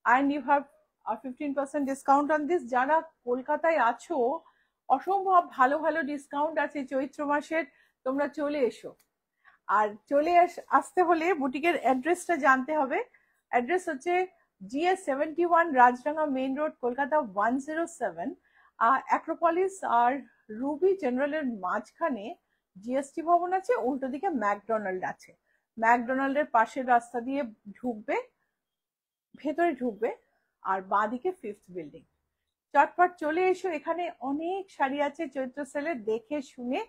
and you have a 15% discount on this. যারা কলকাতায় আছো, অসম্ভব ভালো ভালো ডিসকাউন্ট আছে চৈত্র মাসের, তোমরা চলে এসো। আর চলে আসতে হলে বুটিকের অ্যাড্রেসটা জানতে হবে। অ্যাড্রেস হচ্ছে GS 71 Rajdanga main road, Kolkata 107। Acropolis আর রুবি জেনারেলের মাঝখানে জিএসটি ভবন আছে, উল্টো দিকে ম্যাকডোনাল্ড আছে। ম্যাকডোনাল্ডের পাশের রাস্তা দিয়ে ঢুকবে, ভেতরে ঢুকবে, আর বাঁদিকে 5th বিল্ডিং। চটপট চলে এসো, এখানে অনেক শাড়ি আছে চৈত্র সেলে, দেখে শুনে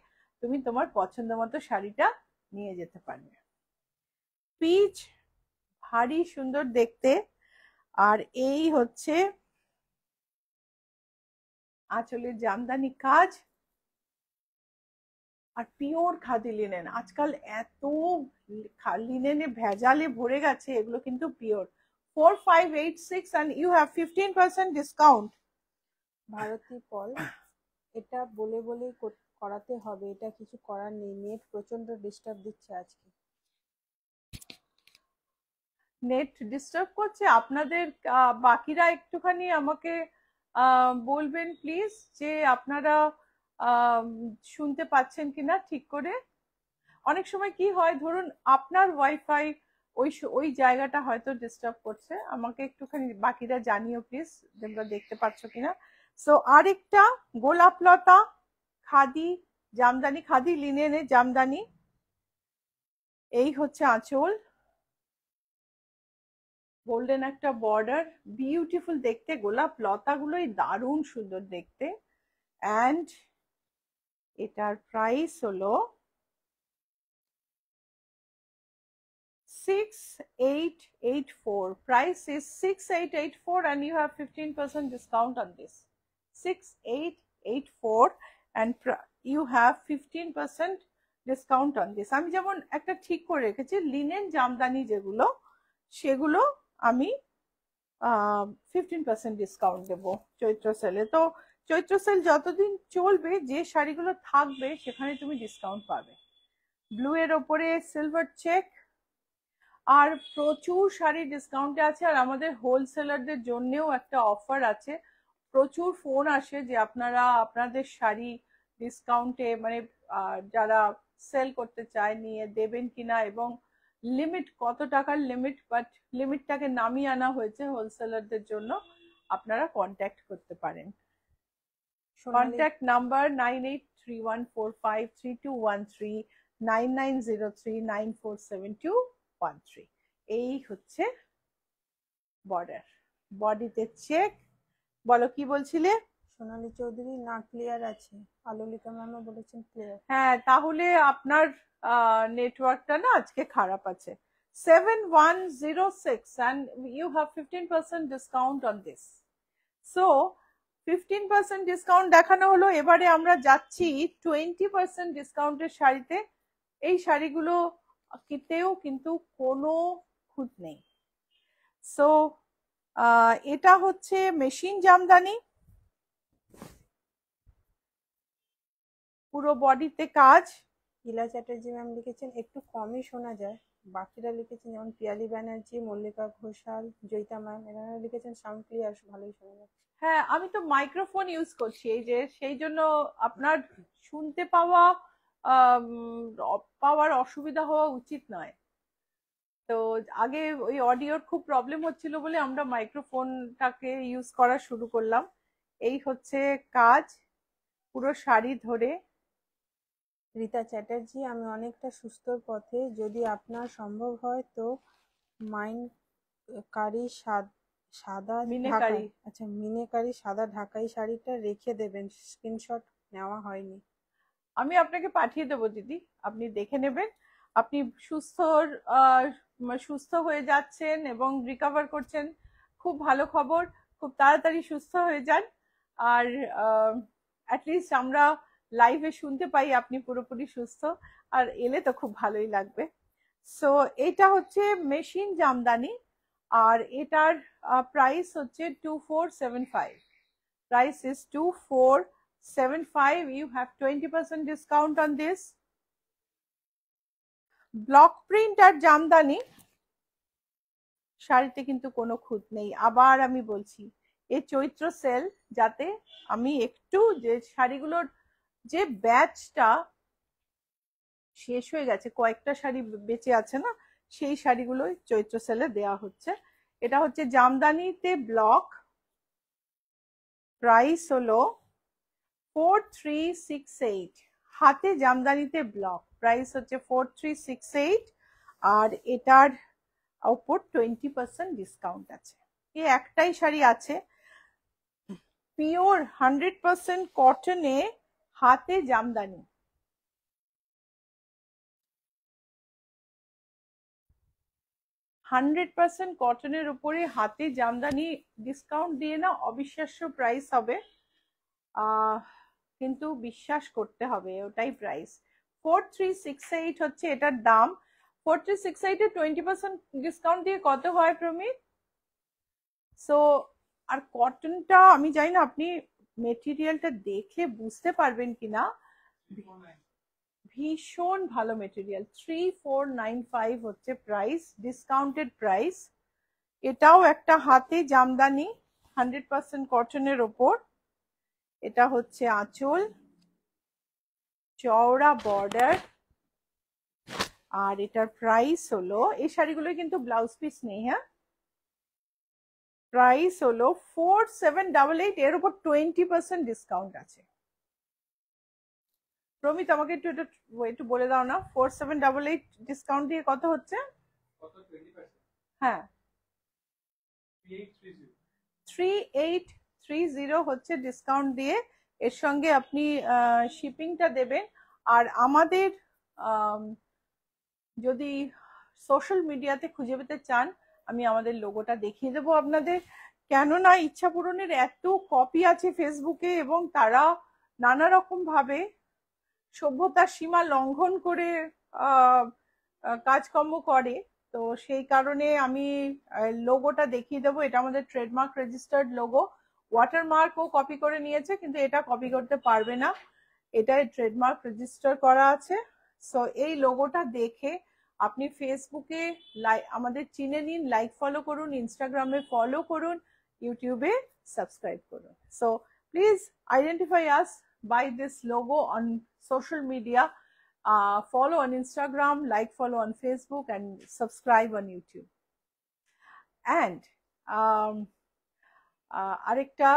তুমি তোমার পছন্দ মতো শাড়িটা নিয়ে যেতে পারবে। পিচ ভারী সুন্দর দেখতে, আর এই হচ্ছে আঁচলের জামদানি কাজ, আর পিওর খাদি লিনেন। আজকাল এত লিনেনে ভেজালে ভরে গেছে, এগুলো কিন্তু pure. 4586 and you have 15% discount. Bharati Pal, এটা বলে বলেই করাতে হবে, এটা কিছু করার নেই, নেট প্রচন্ড ডিস্টার্ব দিচ্ছে আজকে। নেট ডিস্টার্ব করছে আপনাদের? বাকিরা একটুখানি আমাকে বলবেন প্লিজ যে আপনারা শুনতে পাচ্ছেন কিনা ঠিক করে। অনেক সময় কি হয়, ধরুন আপনার ওয়াইফাই ওই জায়গাটা হয়তো ডিস্টার্ব করছে, আমাকে একটুখানি বাকিরা জানিও প্লিজ, তোমরা দেখতে পাচ্ছ কিনা। সো আরেকটা গোলাপলতা খাদি জামদানি, খাদি লিনেনের জামদানি, এই হচ্ছে আঁচল, গোল্ডেন একটা বর্ডার, বিউটিফুল দেখতে, গোলাপ লতাগুলোই দারুণ সুন্দর দেখতে। অ্যান্ড এটার প্রাইস হলো 6884। Price is 6884 and you have 15% discount on this. 6884 and you have 15% discount on this. আমি যেমন একটা ঠিক করে রেখেছি, লিনেন জামদানি যেগুলো, সেগুলো আমি 15% ডিসকাউন্ট দেবো চৈত্র সেলে। তো চৈত্র সেল যতদিন চলবে যে শাড়িগুলো থাকবে সেখানে তুমি ডিসকাউন্ট পাবে। ব্লু এর ওপরে সিলভার চেক, আর প্রচুর শাড়ি ডিসকাউন্টে আছে। আর আমাদের হোলসেলারদের জন্যও একটা অফার আছে। প্রচুর ফোন আসে যে আপনারা আপনাদের শাড়ি ডিসকাউন্টে মানে যারা সেল করতে চায় নিয়ে দেবেন কিনা, এবং লিমিট কত টাকার লিমিট, বাট লিমিটটাকে নামিয়ে আনা হয়েছে হোলসেলারদের জন্য। আপনারা কন্ট্যাক্ট করতে পারেন। Contact number 9831453213, 9903947213। এই হচ্ছে বর্ডার। বডিতে চেক। বলো কি বলছিলে? সোনালী চৌধুরী, না ক্লিয়ার আছে, আলোলিকা ম্যামও বলেছেন ক্লিয়ার। হ্যাঁ, তাহলে আপনার নেটওয়ার্কটা না আজকে খারাপ আছে। 7106 and you have 15% discount on this. So 15% discount দেখানো হলো, এবারে আমরা যাচ্ছি 20% ডিসকাউন্টের শাড়িতে। এই শাড়িগুলো কিনতেও কিন্তু কোনো খুঁত নেই। সো এটা হচ্ছে মেশিন জামদানি, পুরো বডিতে কাজ। ইলা চ্যাটার্জি ম্যাম লিখেছেন একটু কমই শোনা যায়। বাকিরা লিখেছেন যেমন পিয়ালি ব্যানার্জি, মল্লিকা ঘোষাল, জয়িতা ম্যাম, এনারা লিখেছেন সাউন্ড ক্লিয়ার, ভালোই শোনা যাচ্ছে। হ্যাঁ, আমি তো মাইক্রোফোন ইউজ করছি এই যে, সেই জন্য আপনার শুনতে পাওয়ার অসুবিধা হওয়া উচিত নয়। তো আগে ওই অডিওর খুব প্রবলেম হচ্ছিল বলে আমরা মাইক্রোফোনটাকে ইউজ করা শুরু করলাম। এই হচ্ছে কাজ পুরো শাড়ি ধরে। রীতা চ্যাটার্জি, আমি অনেকটা সুস্থর পথে, যদি আপনার সম্ভব হয় তো মিনেকারি সাদা মিনেকারি। ঢাকাই, আচ্ছা মিনেকারি সাদা ঢাকাই শাড়িটা রেখে দেবেন, স্ক্রিনশট নেওয়া হয়নি। আমি আপনাকে পাঠিয়ে দেবো দিদি, আপনি দেখে নেবেন। আপনি সুস্থ হয়ে যাচ্ছেন এবং রিকভার করছেন, খুব ভালো খবর। খুব তাড়াতাড়ি সুস্থ হয়ে যান। আর অ্যাটলিস্ট আমরা লাইভে শুনতে পাই আপনি পুরোপুরি সুস্থ, আর এলে তো খুব ভালোই লাগবে। সো এটা হচ্ছে মেশিন জামদানি, আর এটার প্রাইস হচ্ছে 2475। Price is 2475. You have 20% discount on this. Block print আর জামদানি শাড়িতে কিন্তু কোনো খুঁত নেই। আবার আমি বলছি, এই চৈত্র সেল, যাতে আমি একটু যে শাড়িগুলোর যে ব্যাচটা শেষ হয়ে গেছে, কয়েকটা শাড়ি বেঁচে আছে না, সেই শাড়িগুলো চৈত্র সেলে দেওয়া হচ্ছে। এটা হচ্ছে জামদানিতে ব্লক, প্রাইস হলো 4368। হাতে জামদানিতে ব্লক প্রাইস হচ্ছে 4368, আর এটার উপর 20% ডিসকাউন্ট আছে। এই একটাই শাড়ি আছে, পিওর 100% কটনে হাতে জামদানি। কটনের উপরে হাতে জামদানি ডিসকাউন্ট দিয়ে না অবিশ্বাস্য প্রাইস হবে, কিন্তু বিশ্বাস করতে হবে, ওটাই প্রাইস। 4368 হচ্ছে এটার দাম। 4368 এ 20% ডিসকাউন্ট দিয়ে কত হয় প্রমিত? সো আর কটনটা আমি জানি না আপনি মেটেরিয়ালটা দেখে বুঝতে পারবেন কিনা, ভীষণ ভালো মেটেরিয়াল। 3495 হচ্ছে প্রাইস, ডিসকাউন্টেড প্রাইস। এটাও একটা হাতে জামদানি 100% কটনের ওপর। এটা হচ্ছে আঁচল, চওড়া বর্ডার, আর এটার প্রাইস হলো, এই শাড়িগুলো কিন্তু ব্লাউজ পিস নেই, হ্যাঁ, প্রাইস হলো 4788। এর উপর 20% ডিসকাউন্ট আছে। প্রমিত আমাকে একটু বলে দাও না, 4788 ডিসকাউন্ট দিয়ে কত হচ্ছে? হ্যাঁ, 3830 হচ্ছে ডিসকাউন্ট দিয়ে। এর সঙ্গে আপনি শিপিংটা দেবেন। আর আমাদের যদি সোশ্যাল মিডিয়াতে খুঁজে পেতে চান, আমি আমাদের লোগোটা দেখিয়ে দেবো আপনাদের। কেননা ইচ্ছা পূরণের এত কপি আছে ফেসবুকে, এবং তারা নানা রকম ভাবে সভ্যতার সীমা লঙ্ঘন করে কাজকর্ম করে। তো সেই কারণে আমি লোগোটা দেখিয়ে দেবো। এটা আমাদের ট্রেডমার্ক রেজিস্টার্ড লোগো। ওয়াটারমার্কও কপি করে নিয়েছে, কিন্তু এটা কপি করতে পারবে না, এটাই ট্রেডমার্ক রেজিস্টার করা আছে। সো এই লোগোটা দেখে আপনি ফেসবুকে আমাদের চিনে নিন, লাইক ফলো করুন, ইনস্টাগ্রামে ফলো করুন, ইউটিউবে সাবস্ক্রাইব করুন। So please identify us by this logo on social media, follow on Instagram, like follow on Facebook, and subscribe on YouTube. And আরেকটা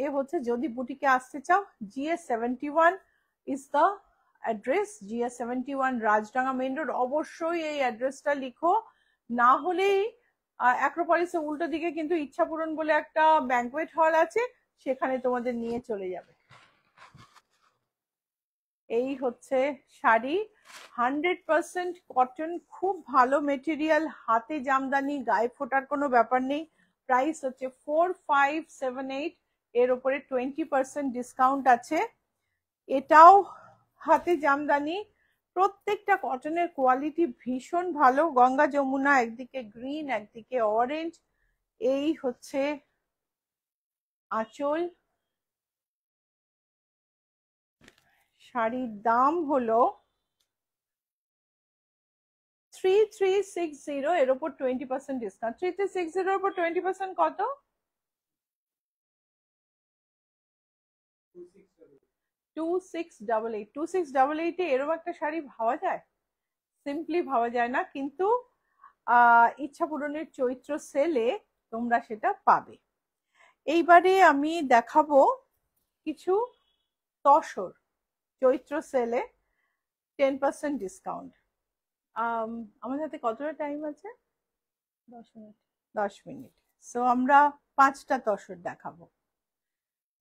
এ হচ্ছে, যদি বুটিকে আসতে চাও, GS71 is the address, GS71 Rajdanga main road. অবশ্যই এই অ্যাড্রেসটা লিখো, না হলেই অ্যাক্রোপলিসের উল্টো দিকে কিন্তু ইচ্ছাপূরণ বলে একটা ব্যাংকুয়েট হল আছে, সেখানে তোমাদের নিয়ে চলে যাবে। এই হচ্ছে শাড়ি, 100% কটন, খুব ভালো মেটেরিয়াল, হাতে জামদানি, গায়ে ফোটার কোনো ব্যাপার নেই। প্রাইস হচ্ছে 4578, এর উপরে 20% ডিসকাউন্ট আছে। এটাও হাতে জামদানি, প্রত্যেকটা কটনের কোয়ালিটি ভীষণ ভালো। গঙ্গা যমুনা, একদিকে গ্রিন একদিকে অরেঞ্জ। এই হচ্ছে আঁচল। শাড়ির দাম হলো 3360, এর উপর 20% ডিসকাউন্ট। 3360 এর উপর 20% কত? 2688। 2688 এ এরকম একটা শাড়ি ভাবা যায়? সিম্পলি ভাবা যায় না, কিন্তু ইচ্ছা পূরণের চৈত্র সেলে তোমরা সেটা পাবে। এইবারে আমি দেখাবো কিছু তসর চৈত্র সেলে 10% ডিসকাউন্ট। আমাদের হাতে কতটা টাইম আছে? 10 মিনিট। 10 মিনিট। সো আমরা 5টা তসর দেখাবো।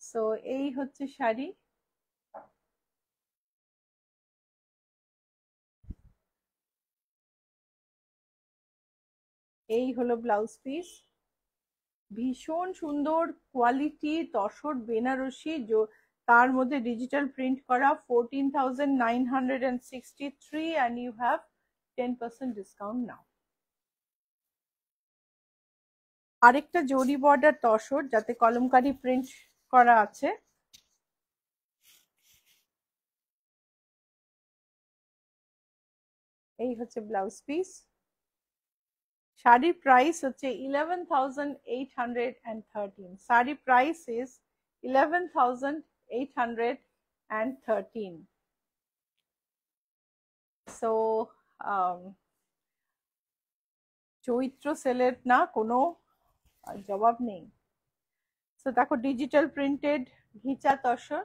সো এই হচ্ছে শাড়ি, এই হলো ব্লাউজ পিস, ভীষণ সুন্দর কোয়ালিটি তসর বেনারসি, তার মধ্যে ডিজিটাল প্রিন্ট করা। 14,963 and you have 10% discount now. আরেকটা জরি বর্ডার তসর, যাতে কলমকারি প্রিন্ট করা আছে। এই হচ্ছে ব্লাউজ পিস। শাড়ির প্রাইস হচ্ছে 11,813। Sari price is 11,813। সো চৈত্র সেলের না কোনো জবাব নেই। তো দেখো, ডিজিটাল প্রিন্টেড ঘিচা তসর,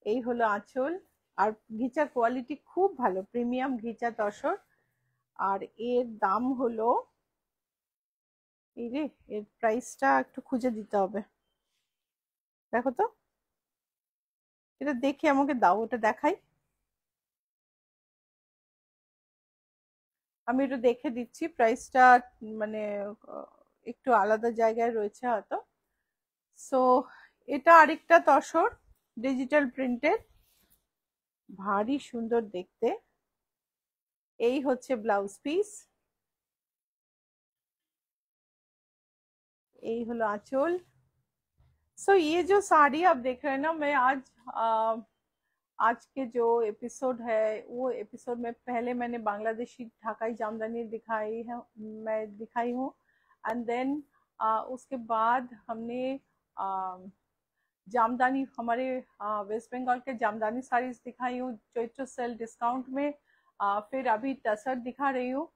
এই হলো আঁচল, আর ঘিচা কোয়ালিটি খুব ভালো, প্রিমিয়াম ঘিচা তসর। আর এর দাম হলো, এই রে, এর প্রাইসটা একটু খুঁজে দিতে হবে। দেখো তো, এটা দেখে আমাকে দাও, ওটা দেখাই, আমি একটু দেখে দিচ্ছি প্রাইসটা, মানে একটু আলাদা জায়গায় রয়েছে হয়তো। সো এটা আরেকটা তসর, ডিজিটাল প্রিন্টেড, ভারী সুন্দর দেখতে। এই হচ্ছে ব্লাউজ পিস, এই হলো आंचल। सो ये जो साड़ी आप देख रहे हैं ना, मैं आज के जो एपिसोड है, वो एपिसोड में पहले मैंने बांग्लादेशी ढाकाई जामदानी दिखाई हूँ, एंड देन उसके बाद हमने जामदानी, हमारे वेस्ट बंगाल के जामदानी साड़ीज दिखाई हूँ चैत्र सेल डिस्काउंट में। फिर अभी टसर दिखा रही हूँ।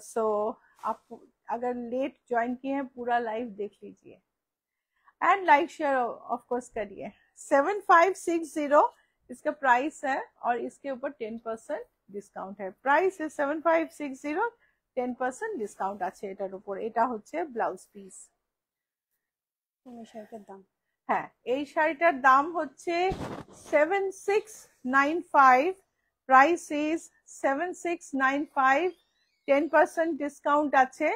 सो आप अगर लेट ज्वाइन किए हैं, पूरा लाइव देख लीजिए and like share of course करिए। 7560 इसका प्राइस है, और इसके ऊपर 10% डिस्काउंट है। प्राइस है 7560, 10% डिस्काउंट আছে এটার উপর। এটা হচ্ছে ব্লাউজ পিস। এই শাড়িটার দাম, হ্যাঁ, এই শাড়িটার দাম হচ্ছে 7695। প্রাইস ইজ 7695, 10% ডিসকাউন্ট আছে।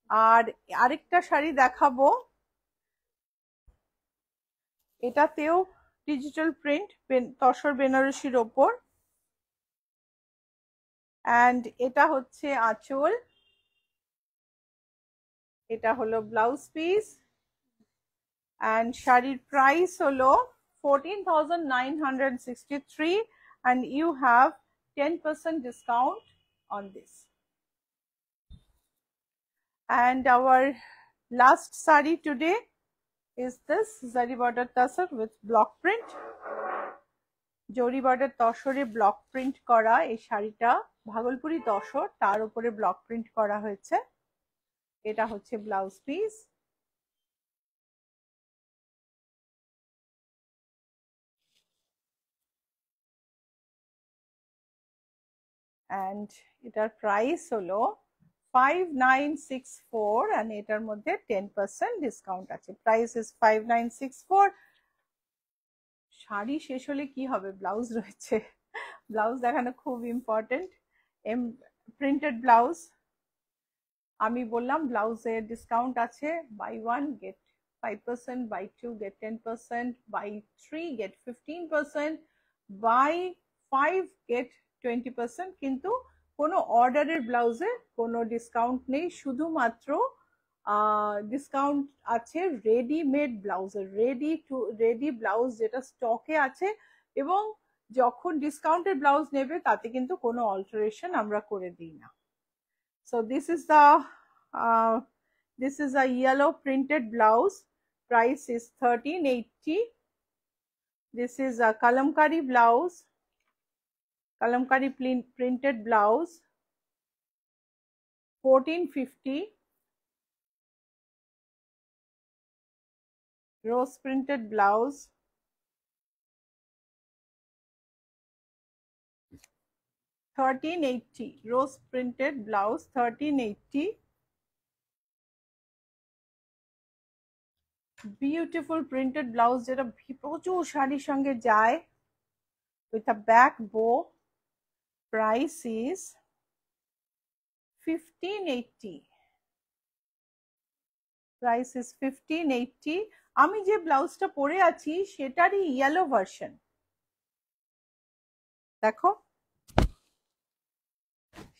আর আরেকটা শাড়ি দেখাবো, এটাতেও ডিজিটাল প্রিন্ট, তসর বেনারসির ওপর, এন্ড এটা হচ্ছে আঁচল। এটা হলো ব্লাউজ পিস and শাড়ির প্রাইস হলো 14,963 and you have 10% discount on this. And our last sari today is this zari border tasar with block print. জরি বর্ডার তসরে ব্লক প্রিন্ট করা এই শাড়িটা ভাগলপুরি তসর, তার উপরে ব্লক প্রিন্ট করা হয়েছে। এটা হচ্ছে ব্লাউজ পিস। and এটার প্রাইস হলো 5964 and এটার মধ্যে 10% ডিসকাউন্ট আছে। Price is 5964। শাড়ি শেষ হলে কি হবে, ব্লাউজ রয়েছে, ব্লাউজ দেখানো খুব ইম্পর্টেন্ট। প্রিন্টেড ব্লাউজ আমি বললাম ব্লাউজের ডিসকাউন্ট আছে, buy 1 get 5%, buy 2 get 10%, buy 3 get 15%, buy 5 get 20%। কিন্তু কোনো অর্ডারের ব্লাউজে কোনো ডিসকাউন্ট নেই, শুধুমাত্র ডিসকাউন্ট আছে রেডিমেড ব্লাউজের। রেডি ব্লাউজ যেটা স্টকে আছে, এবং যখন ডিসকাউন্টের ব্লাউজ নেবে তাতে কিন্তু কোনো অল্টারেশন আমরা করে দিই না। So this is a yellow printed blouse. Price is 1380. This is a kalamkari blouse, kalamkari printed blouse, 1450. Rose printed blouse, 1380. Rose printed blouse, 1380. Beautiful printed blouse যেটা প্রচুর শাড়ির সঙ্গে যায়, with a back bow. Price is 1580. Price is 1580. আমি যে ব্লাউজটা পরে আছি সেটারই ইয়েলো ভার্সন, দেখো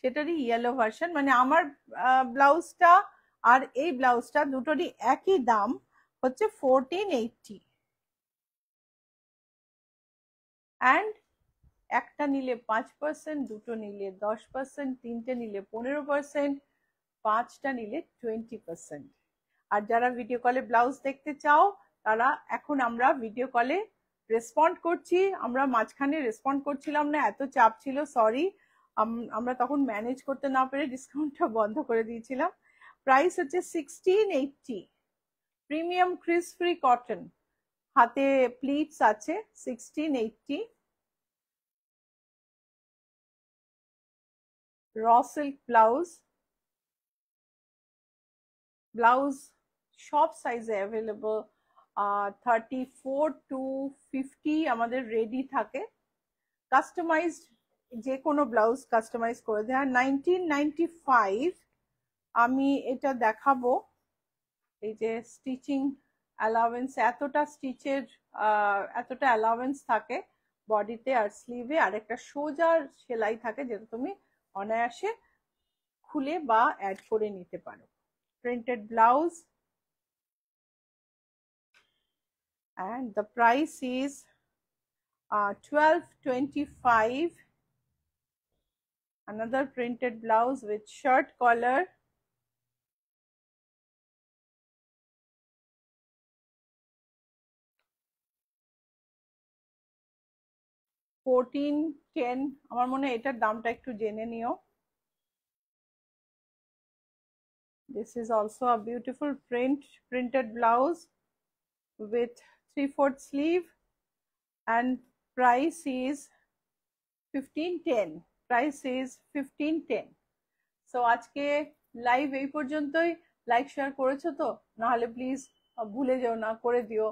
সেটারই ইয়েলো ভার্সন। মানে আমার ব্লাউজটা আর এই ব্লাউজটা দুটোরই একই দাম হচ্ছে 1480। অ্যান্ড একটা নিলে 5%, দুটো নিলে 10%, তিনটে নিলে 15%, পাঁচটা নিলে 20%। আর যারা ভিডিও কলে ব্লাউজ দেখতে চাও তারা এখন আমরা ভিডিও কলে রেসপন্ড করছি। আমরা মাঝখানে রেসপন্ড করছিলাম না, এত চাপ ছিল, সরি। আমরা তখন ম্যানেজ করতে না পেরে ডিসকাউন্টটা বন্ধ করে দিয়েছিলাম। প্রাইস হচ্ছে 1680। প্রিমিয়াম ক্রিস ফ্রি কটন, হাতে প্লিটস আছে, 1680। র সিল্ক ব্লাউজ, ব্লাউজ সব সাইজে অ্যাভেলেবল, 34 to 50 আমাদের রেডি থাকে। কাস্টমাইজড যে কোনো ব্লাউজ কাস্টমাইজ করে দেয়। 1995 আমি এটা দেখাবো। এই যে স্টিচিং অ্যালাওয়েন্স, এতটা অ্যালাওয়েন্স থাকে বডিতে আর স্লিভে, আর একটা সোজা সেলাই থাকে যেটা তুমি অনায়াসে খুলে বা অ্যাড করে নিতে পারো। Printed blouse, and the price is 1225. Another printed blouse with shirt collar, $1410। আমার মনে হয় এটার দামটা একটু জেনে নিও। This is also a beautiful printed blouse with 3/4 sleeve and price is 1510. Price is 1510. So আজকে লাইভ এই পর্যন্তই। লাইক শেয়ার করেছো তো? নাহলে প্লিজ ভুলে যেও না, করে দিও।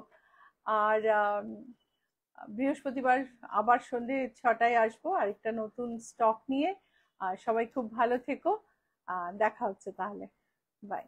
আর বৃহস্পতিবার আবার সন্ধ্যে 6টায় আসবো আরেকটা নতুন স্টক নিয়ে। সবাই খুব ভালো থেকো, দেখা হচ্ছে তাহলে, বাই।